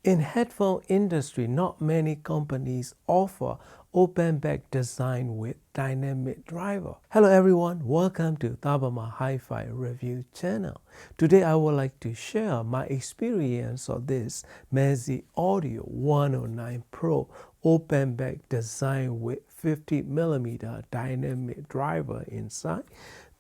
In headphone industry, not many companies offer open back design with dynamic driver. Hello everyone, welcome to Tabama Hi-Fi Review channel. Today I would like to share my experience of this Mezi Audio 109 Pro open back design with 50mm dynamic driver inside.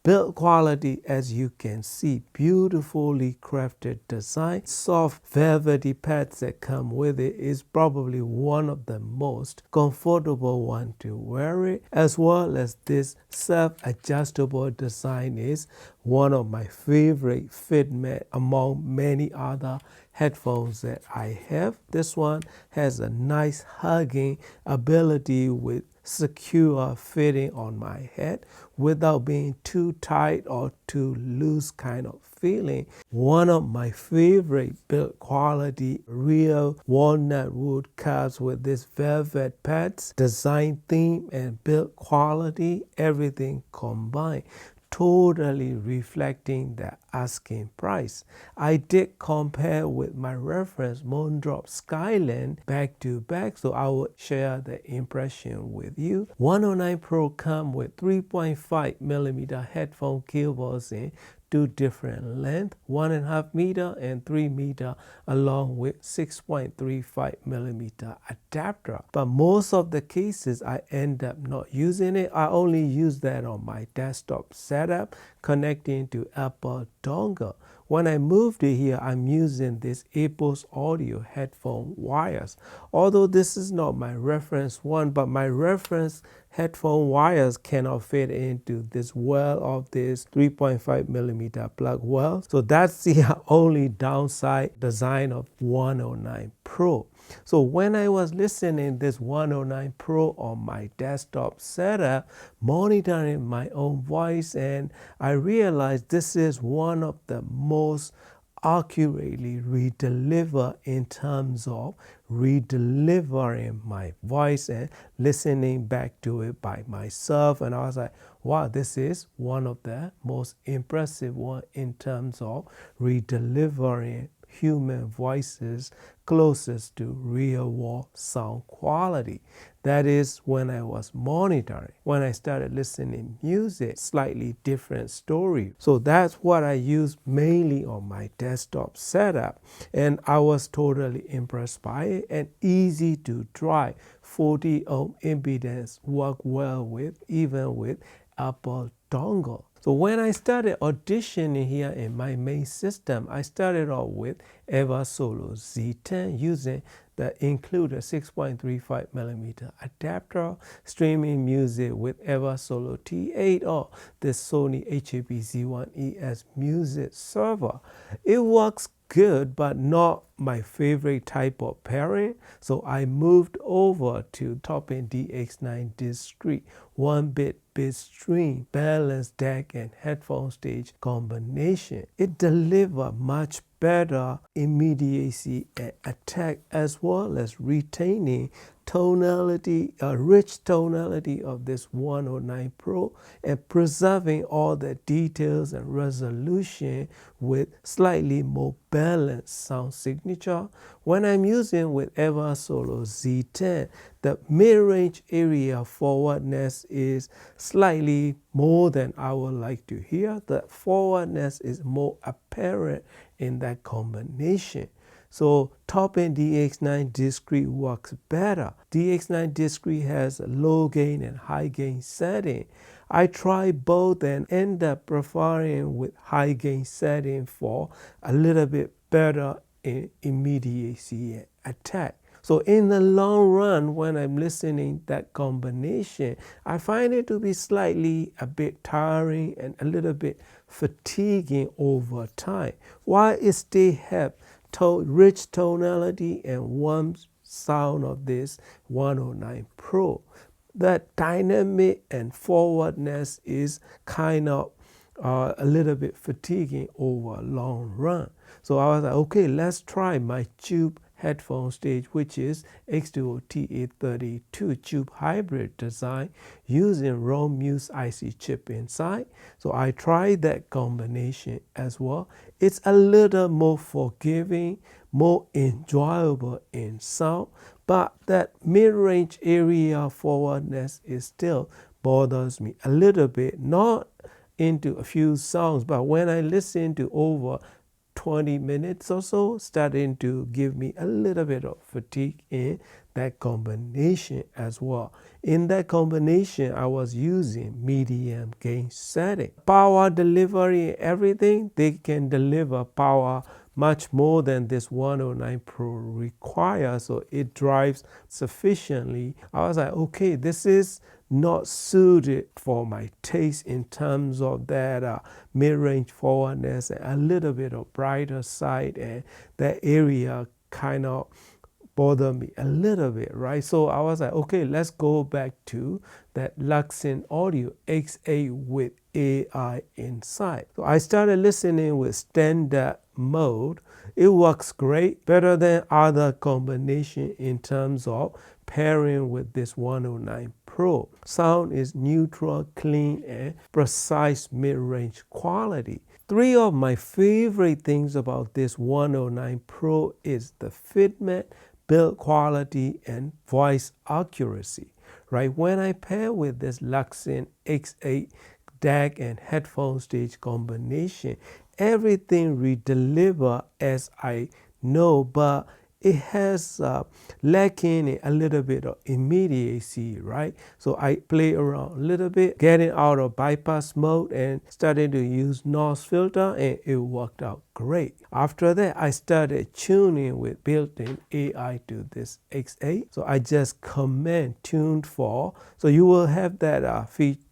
Build quality, as you can see, beautifully crafted design. Soft velvety pads that come with it is probably one of the most comfortable one to wear it, as well as this self-adjustable design is one of my favorite fit mat among many other headphones that I have. This one has a nice hugging ability with secure fitting on my head without being too tight or too loose kind of feeling. One of my favorite build quality real walnut wood cups with this velvet pads, design theme and build quality, everything combined, totally reflecting the asking price. I did compare with my reference Moondrop Skyland back to back, so I will share the impression with you. 109 Pro come with 3.5mm headphone cables in two different lengths, 1.5 meter and 3 meter, along with 6.35mm adapter. But most of the cases I end up not using it. I only use that on my desktop setup connecting to Apple dongle. When I moved it here, I'm using this Apple's Audio headphone wires. Although this is not my reference one, but my reference headphone wires cannot fit into this well of this 3.5mm plug well. So that's the only downside design of 109 Pro. So when I was listening this 109 Pro on my desktop setup, monitoring my own voice, and I realized this is one of the most accurately redeliver in terms of redelivering my voice and listening back to it by myself. And I was like, wow, this is one of the most impressive one in terms of redelivering human voices closest to real world sound quality. That is when I was monitoring. When I started listening music, slightly different story. So that's what I use mainly on my desktop setup. And I was totally impressed by it and easy to try. 40 ohm impedance work well with, even with Apple dongle. So when I started auditioning here in my main system, I started off with Eva Solo Z10 using the included 6.35mm adapter, streaming music with Eva Solo T8 or the Sony HAP-Z1 ES music server. It works good, but not my favorite type of pairing. So I moved over to Topping DX9 Discrete 1-bit bitstream balanced deck and headphone stage combination. It delivers much better immediacy and attack, as well as retaining tonality, rich tonality of this 109 Pro and preserving all the details and resolution with slightly more balanced sound signature. When I'm using with Eva Solo Z10, the mid-range area forwardness is slightly more than I would like to hear. The forwardness is more apparent in that combination. So Topping DX9 Discrete works better. DX9 Discrete has a low gain and high gain setting. I tried both and end up preferring with high gain setting for a little bit better immediacy and attack. So in the long run, when I'm listening that combination, I find it to be slightly a bit tiring and a little bit fatiguing over time. While it still have rich tonality and warm sound of this 109 Pro, the dynamic and forwardness is kind of a little bit fatiguing over a long run. So I was like, okay, let's try my tube headphone stage, which is X2O TA32 tube hybrid design using ROM Muse IC chip inside. So I tried that combination as well. It's a little more forgiving, more enjoyable in sound, but that mid-range area forwardness is still bothers me a little bit, not into a few songs, but when I listen to over 20 minutes or so, starting to give me a little bit of fatigue in that combination as well. In that combination, I was using medium gain setting. Power delivery, everything, they can deliver power much more than this 109 Pro requires, so it drives sufficiently. I was like, okay, this is not suited for my taste in terms of that mid-range forwardness and a little bit of brighter side, and that area kind of bothered me a little bit, right? So I was like, okay, let's go back to that Luxin Audio X8 with AI inside. So I started listening with standard mode. It works great, better than other combination in terms of pairing with this 109 Pro. Sound is neutral, clean, and precise mid-range quality. Three of my favorite things about this 109 Pro is the fitment, build quality, and voice accuracy. Right, when I pair with this Luxin X8 DAC and headphone stage combination, everything redeliver as I know, but it has lacking a little bit of immediacy, right? So I play around a little bit, getting out of bypass mode and started to use noise filter, and it worked out great. After that, I started tuning with built-in AI to this X8. So I just command tuned for, so you will have that feature,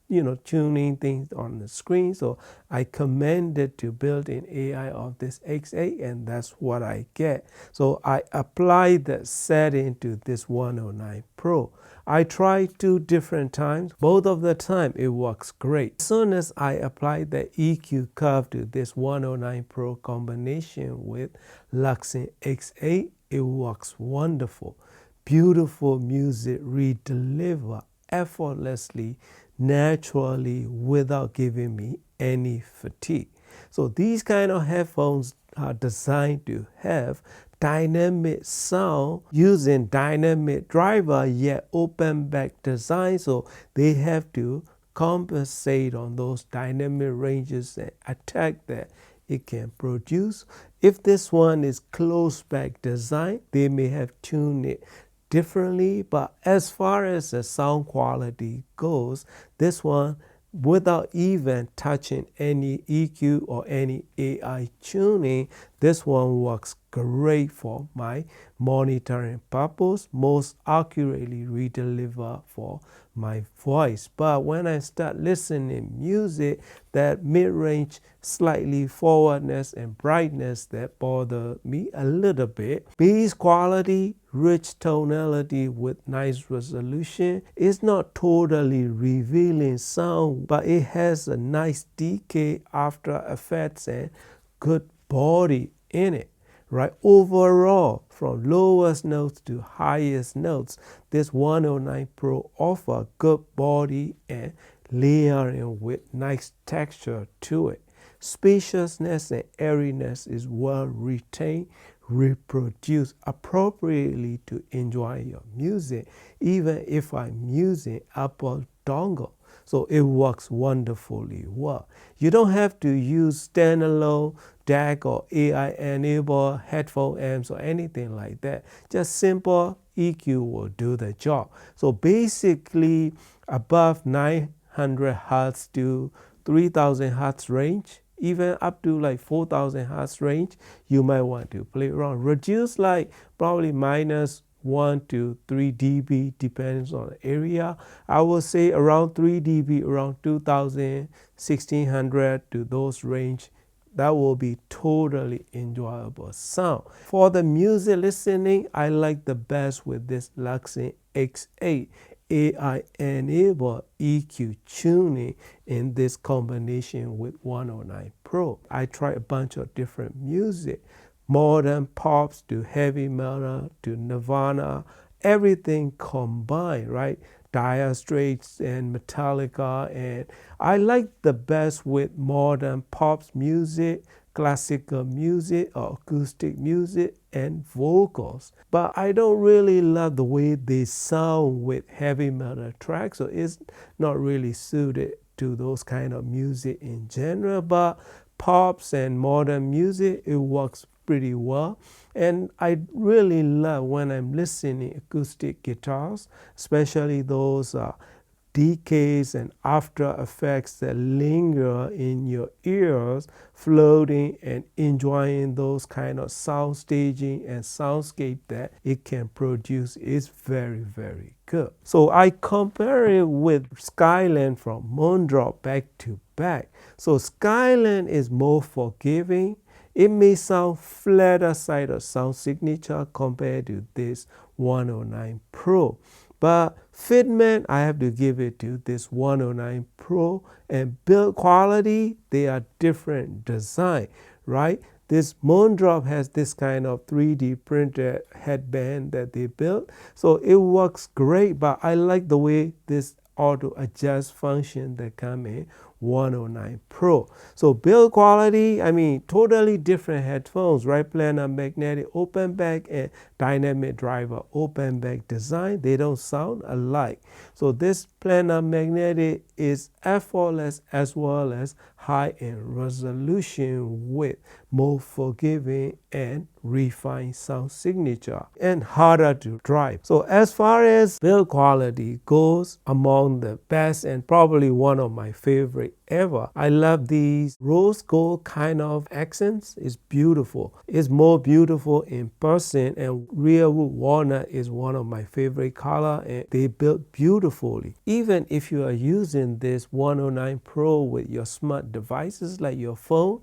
tuning things on the screen. So I commanded to build in AI of this X8, and that's what I get. So I applied that setting to this 109 Pro. I tried 2 different times. Both of the time it works great. As soon as I applied the EQ curve to this 109 Pro combination with Luxin X8, it works wonderful. Beautiful music redeliver effortlessly, naturally, without giving me any fatigue. So these kind of headphones are designed to have dynamic sound using dynamic driver yet open back design, so they have to compensate on those dynamic ranges and attack that it can produce. If this one is closed back design, they may have tuned it differently, but as far as the sound quality goes, this one, without even touching any EQ or any AI tuning, this one works great for my monitoring purpose, most accurately redeliver for my voice. But when I start listening music, that mid-range slightly forwardness and brightness that bother me a little bit. Bass quality, rich tonality with nice resolution. It's not totally revealing sound, but it has a nice decay, after effects, and good body in it. Right, overall, from lowest notes to highest notes, this 109 Pro offer good body and layering with nice texture to it. Spaciousness and airiness is well retained, reproduced appropriately to enjoy your music, even if I'm using Apple dongle. So it works wonderfully well. You don't have to use standalone DAC or AI-enabled headphone amps or anything like that. Just simple EQ will do the job. So basically, above 900 Hertz to 3000 Hertz range, even up to like 4000 Hertz range, you might want to play around. Reduce like probably minus 1 to 3 dB, depends on the area. I will say around 3 dB, around 2000, 1600 to those range. That will be totally enjoyable sound. For the music listening, I like the best with this Luxin X8 AI-enabled EQ tuning in this combination with 109 Pro. I tried a bunch of different music, modern pops to heavy metal to Nirvana, everything combined, right? Dire Straits and Metallica, and I like the best with modern pops music, classical music or acoustic music, and vocals. But I don't really love the way they sound with heavy metal tracks, so it's not really suited to those kind of music in general. But pops and modern music, it works pretty well. And I really love when I'm listening acoustic guitars, especially those decays and after effects that linger in your ears, floating and enjoying those kind of sound staging and soundscape that it can produce is very, very good. So I compare it with Skyland from Moondrop back to back. So Skyland is more forgiving. It may sound flatter side of sound signature compared to this 109 Pro. But fitment, I have to give it to this 109 Pro, and build quality, they are different design, right? This Moondrop has this kind of 3D printed headband that they built. So it works great, but I like the way this auto adjust function that come in 109 Pro. So build quality, I mean, totally different headphones, right? Planar magnetic open back and dynamic driver open back design. They don't sound alike. So this planar magnetic is effortless as well as high in resolution with more forgiving and refined sound signature and harder to drive. So as far as build quality goes, among the best and probably one of my favorite ever. I love these rose gold kind of accents. It's beautiful. It's more beautiful in person, and Rearwood walnut is one of my favorite color, and they built beautifully. Even if you are using this 109 Pro with your smart devices like your phone,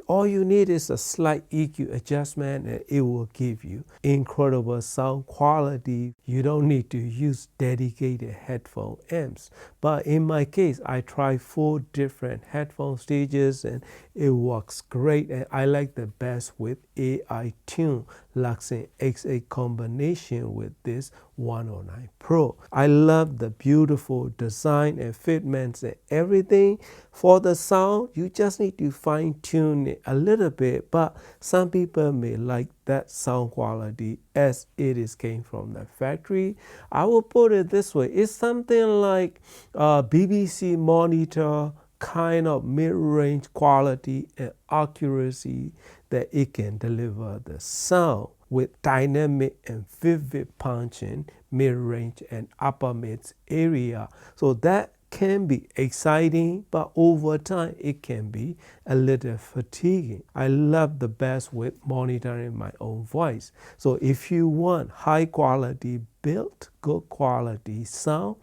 all you need is a slight EQ adjustment and it will give you incredible sound quality. You don't need to use dedicated headphone amps. But in my case, I tried 4 different headphone stages and it works great. And I like the best with AI Tune Luxin X8 combination with this 109 Pro. I love the beautiful design and fitments and everything. For the sound, you just need to fine tune it a little bit, but some people may like that sound quality as it is came from the factory. I will put it this way. It's something like a BBC monitor kind of mid-range quality and accuracy that it can deliver the sound with dynamic and vivid punching mid-range and upper mids area. So that can be exciting, but over time it can be a little fatiguing. I love the best with monitoring my own voice. So if you want high quality build, good quality sound,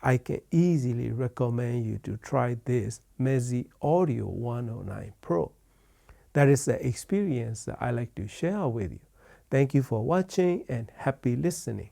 I can easily recommend you to try this Mezi Audio 109 Pro. That is the experience that I like to share with you. Thank you for watching and happy listening.